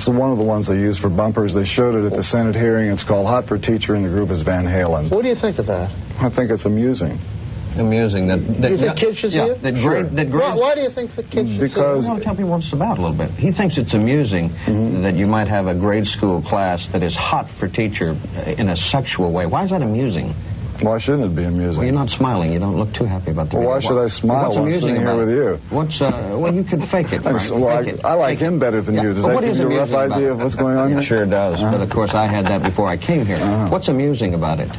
It's one of the ones they use for bumpers. They showed it at the Senate hearing. It's called Hot for Teacher, and the group is Van Halen. What do you think of that? I think it's amusing. Amusing. Do you think kids should see it? Why do you think the kids should see it? I want to tell people what it's about a little bit. He thinks it's amusing that you might have a grade school class that is hot for teacher in a sexual way. Why is that amusing? Why shouldn't it be amusing? Well, you're not smiling. You don't look too happy about the Well, why should I smile when I'm sitting here with you? Well, you can fake it, Frank. I like him better than you. Does that give you a rough idea of what's going on here? It sure does. But, of course, I had that before I came here. What's amusing about it?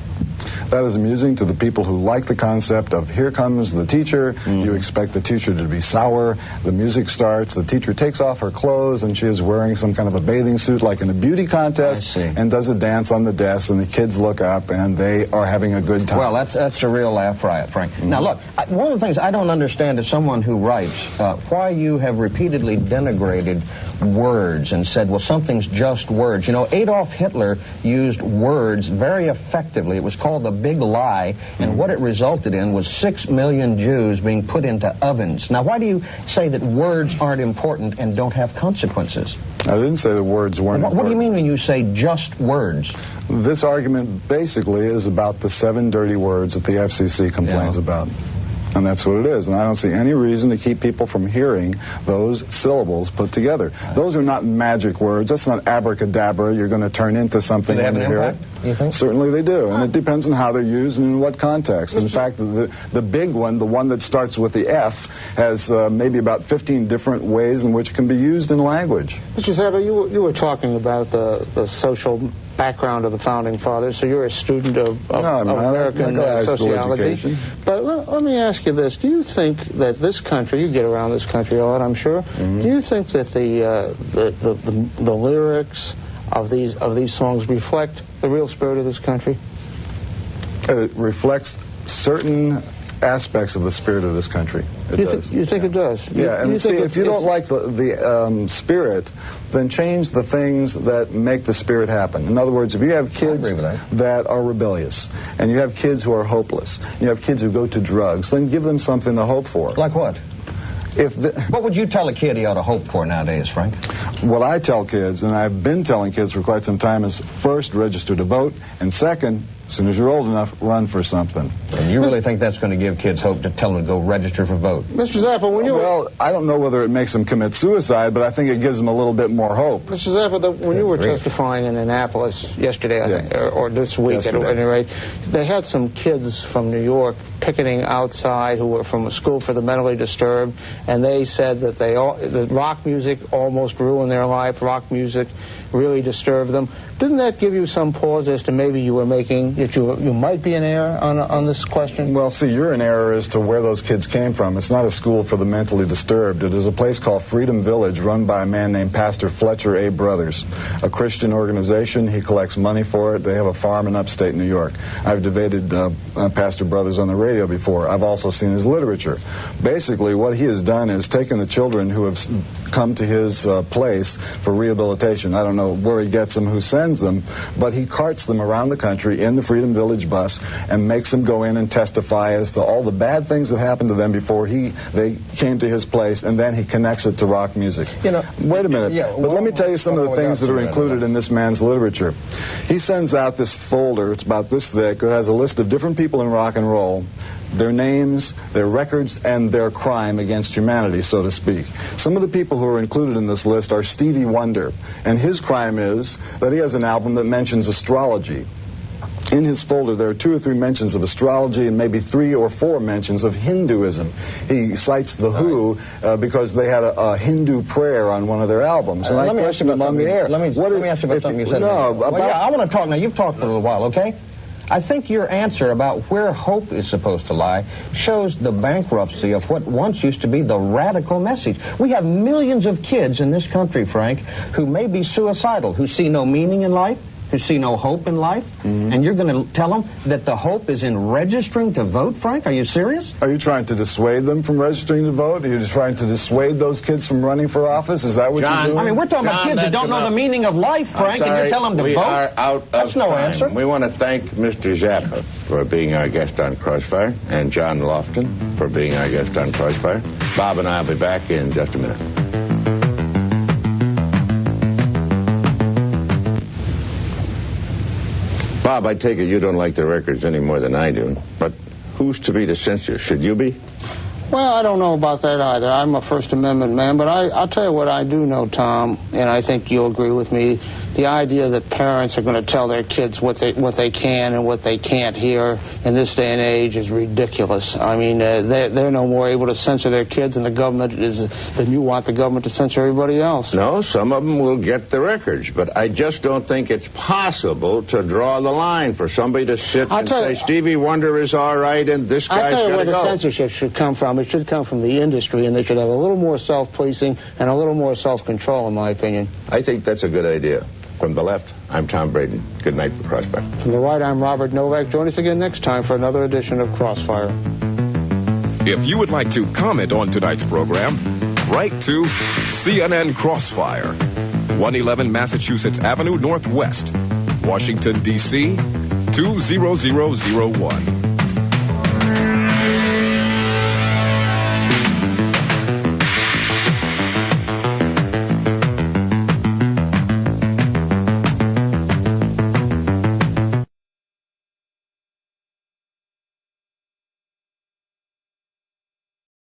That is amusing to the people who like the concept of here comes the teacher. You expect the teacher to be sour. The music starts. The teacher takes off her clothes, and she is wearing some kind of a bathing suit like in a beauty contest and does a dance on the desk, and the kids look up, and they are having a good time. Well, that's a real laugh riot, Frank. Now, look, one of the things I don't understand is someone who writes why you have repeatedly denigrated words and said, well, something's just words. You know, Adolf Hitler used words very effectively. It was called the Big Lie, and what it resulted in was 6 million Jews being put into ovens. Now, why do you say that words aren't important and don't have consequences? I didn't say the words weren't important. What do you mean when you say just words? This argument basically is about the 7 dirty words that the FCC complains about. And that's what it is. And I don't see any reason to keep people from hearing those syllables put together. Those are not magic words. That's not abracadabra. You're going to turn into something when you hear it. You think? Certainly they do. And it depends on how they're used and in what context. In fact, the big one, the one that starts with the F, has maybe about 15 different ways in which it can be used in language. Mr. Zappa, you were talking about the social background of the Founding Fathers, so you're a student of American sociology. But let me ask you this. Do you think that this country, you get around this country a lot, I'm sure, do you think that the lyrics of these songs reflect the real spirit of this country? It reflects certain aspects of the spirit of this country. You think it does? Yeah, and see, if you don't like the spirit, then change the things that make the spirit happen. In other words, if you have kids that are rebellious, and you have kids who are hopeless, you have kids who go to drugs, then give them something to hope for. Like what? What would you tell a kid he ought to hope for nowadays, Frank? What I tell kids, and I've been telling kids for quite some time, is first, register to vote, and second, as soon as you're old enough, run for something. And you really think that's going to give kids hope to tell them to go register for vote? Mr. Zappa, Well, I don't know whether it makes them commit suicide, but I think it gives them a little bit more hope. Mr. Zappa, when you were testifying in Annapolis yesterday, I think, or this week at any rate, they had some kids from New York picketing outside who were from a school for the mentally disturbed, and they said that that rock music almost ruined their life. Rock music really disturbed them. Doesn't that give you some pause as to maybe you might be in error on this question? Well, see, you're in error as to where those kids came from. It's not a school for the mentally disturbed. It is a place called Freedom Village, run by a man named Pastor Fletcher A. Brothers, a Christian organization. He collects money for it. They have a farm in upstate New York. I've debated Pastor Brothers on the radio before. I've also seen his literature. Basically, what he has done is taken the children who have come to his place for rehabilitation. I don't know where he gets them, who sends them, but he carts them around the country in the Freedom Village bus and makes them go in and testify as to all the bad things that happened to them before they came to his place, and then he connects it to rock music. Wait a minute. But let me tell you some of the things that are included in this man's literature. He sends out this folder, it's about this thick, that has a list of different people in rock and roll, their names, their records, and their crime against humanity, so to speak. Some of the people who are included in this list are Stevie Wonder, and his crime is that he has an album that mentions astrology. In his folder, there are 2 or 3 mentions of astrology and maybe 3 or 4 mentions of Hinduism. He cites The Who because they had a Hindu prayer on one of their albums. And I questioned him on the air. Let me ask you about something you said. I want to talk now. You've talked for a little while, okay? I think your answer about where hope is supposed to lie shows the bankruptcy of what once used to be the radical message. We have millions of kids in this country, Frank, who may be suicidal, who see no meaning in life, who see no hope in life, and you're going to tell them that the hope is in registering to vote, Frank? Are you serious? Are you trying to dissuade them from registering to vote? Are you trying to dissuade those kids from running for office? Is that what you're doing? I mean, we're talking about kids that don't know the meaning of life, Frank, and you're telling them to vote? We are out of That's no time. answer. We want to thank Mr. Zappa for being our guest on Crossfire, and John Lofton for being our guest on Crossfire. Bob and I will be back in just a minute. Bob, I take it you don't like the records any more than I do. But who's to be the censor? Should you be? Well, I don't know about that either. I'm a First Amendment man, but I'll tell you what I do know, Tom, and I think you'll agree with me. The idea that parents are going to tell their kids what they can and what they can't hear in this day and age is ridiculous. I mean, they're no more able to censor their kids than the government is than you want the government to censor everybody else. No, some of them will get the records, but I just don't think it's possible to draw the line for somebody to sit and say Stevie Wonder is all right and this guy's got to go. I'll tell you where the censorship should come from. It should come from the industry, and they should have a little more self-policing and a little more self-control, in my opinion. I think that's a good idea. From the left, I'm Tom Braden. Good night from Crossfire. From the right, I'm Robert Novak. Join us again next time for another edition of Crossfire. If you would like to comment on tonight's program, write to CNN Crossfire, 111 Massachusetts Avenue Northwest, Washington, D.C., 20001.